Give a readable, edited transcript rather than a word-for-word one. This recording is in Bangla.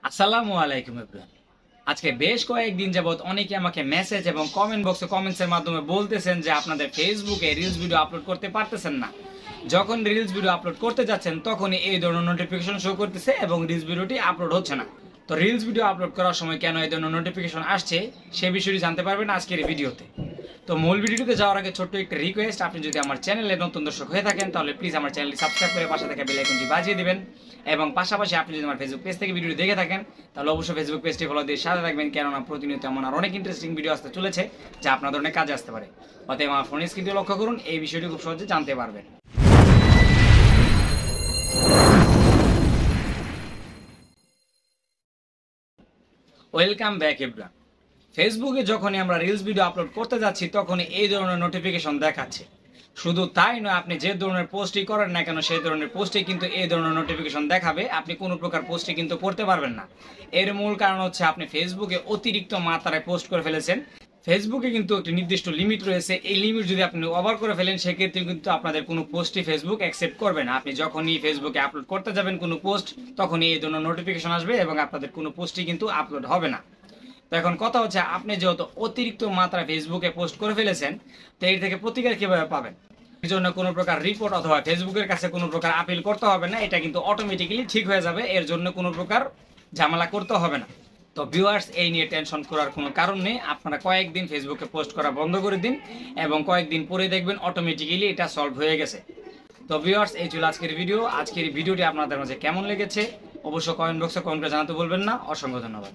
আসসালামু আলাইকুম এভরিওয়ান। আজকে বেশ কয়েকদিন যাবত অনেকে আমাকে মেসেজ এবং কমেন্ট বক্সে কমেন্টসের মাধ্যমে বলতেছেন যে আপনাদের ফেসবুকে রিলস ভিডিও আপলোড করতে পারতেছেন না। যখন রিলস ভিডিও আপলোড করতে যাচ্ছেন তখনই এই ধরনের নোটিফিকেশন শো করতেছে এবং রিলস ভিডিওটি আপলোড হচ্ছে না। তো রিলস ভিডিও আপলোড করার সময় কেন এই ধরনের নোটিফিকেশন আসছে সে বিষয়টি জানতে পারবেন আজকের এই ভিডিওতে। তো মূল ভিডিওতে যাওয়ার আগে ছোট্ট একটা রিকোয়েস্ট, আপনি যদি আমার চ্যানেলে নতুন দর্শক হয়ে থাকেন তাহলে প্লিজ আমার চ্যানেলটি সাবস্ক্রাইব করে পাশে থাকা বেল আইকনটি বাজিয়ে দিবেন এবং পাশাপাশি আপনি যদি আমার ফেসবুক পেজ থেকে ভিডিওটি দেখে থাকেন তাহলে অবশ্যই ফেসবুক পেজটি ফলো দিয়ে সাথে থাকবেন, কেননা প্রতিনিয়ত এমন আর অনেক ইন্টারেস্টিং ভিডিও আসতে চলেছে যা আপনাদের অনেক কাজে আসতে পারে। অতএব আমার ফোন স্ক্রিনটি লক্ষ্য করুন, এই বিষয়টি খুব সহজে জানতে পারবেন। Welcome back everyone. ফেসবুকে যখনই আমরা রিলস ভিডিও আপলোড করতে যাচ্ছি তখনই এই ধরনের নোটিফিকেশন দেখাচ্ছে। শুধু তাই নয়, আপনি যে ধরনের পোস্টই করেন না কেন সেই ধরনের পোস্টে কিন্তু এই ধরনের নোটিফিকেশন দেখাবে। আপনি কোনো প্রকার পোস্টই কিন্তু করতে পারবেন না। এর মূল কারণ হচ্ছে আপনি ফেসবুকে অতিরিক্ত মাত্রায় পোস্ট করে ফেলেছেন। ফেসবুকে কিন্তু একটি নির্দিষ্ট লিমিট রয়েছে, এই লিমিট যদি আপনি ওভার করে ফেলেন সেক্ষেত্রে কিন্তু আপনাদের কোনো পোস্টই ফেসবুক অ্যাকসেপ্ট করবে না। আপনি যখনই ফেসবুকে আপলোড করতে যাবেন কোনো পোস্ট তখনই এই ধরনের নোটিফিকেশন আসবে এবং আপনাদের কোনো পোস্টই কিন্তু আপলোড হবে না। তো এখন কথা হচ্ছে, আপনি যেহেতু অতিরিক্ত মাত্রায় ফেসবুকে পোস্ট করে ফেলেছেন তো এর থেকে প্রতিকার কিভাবে পাবেন? এর জন্য কোনো প্রকার রিপোর্ট অথবা ফেসবুকের কাছে কোনো প্রকার আপিল করতে হবে না, এটা কিন্তু অটোমেটিক্যালি ঠিক হয়ে যাবে। এর জন্য কোনো প্রকার ঝামেলা করতে হবে না। তো ভিউয়ার্স, এই নিয়ে টেনশন করার কোনো কারণ নেই। আপনারা কয়েকদিন ফেসবুকে পোস্ট করা বন্ধ করে দিন এবং কয়েকদিন পরে দেখবেন অটোমেটিক্যালি এটা সলভ হয়ে গেছে। তো ভিউয়ার্স, এই ছিল আজকের ভিডিও। আজকের ভিডিওটি আপনাদের মাঝে কেমন লেগেছে অবশ্যই কমেন্ট বক্সে কমেন্ট করে জানাতে বলবেন না। অসংখ্য ধন্যবাদ।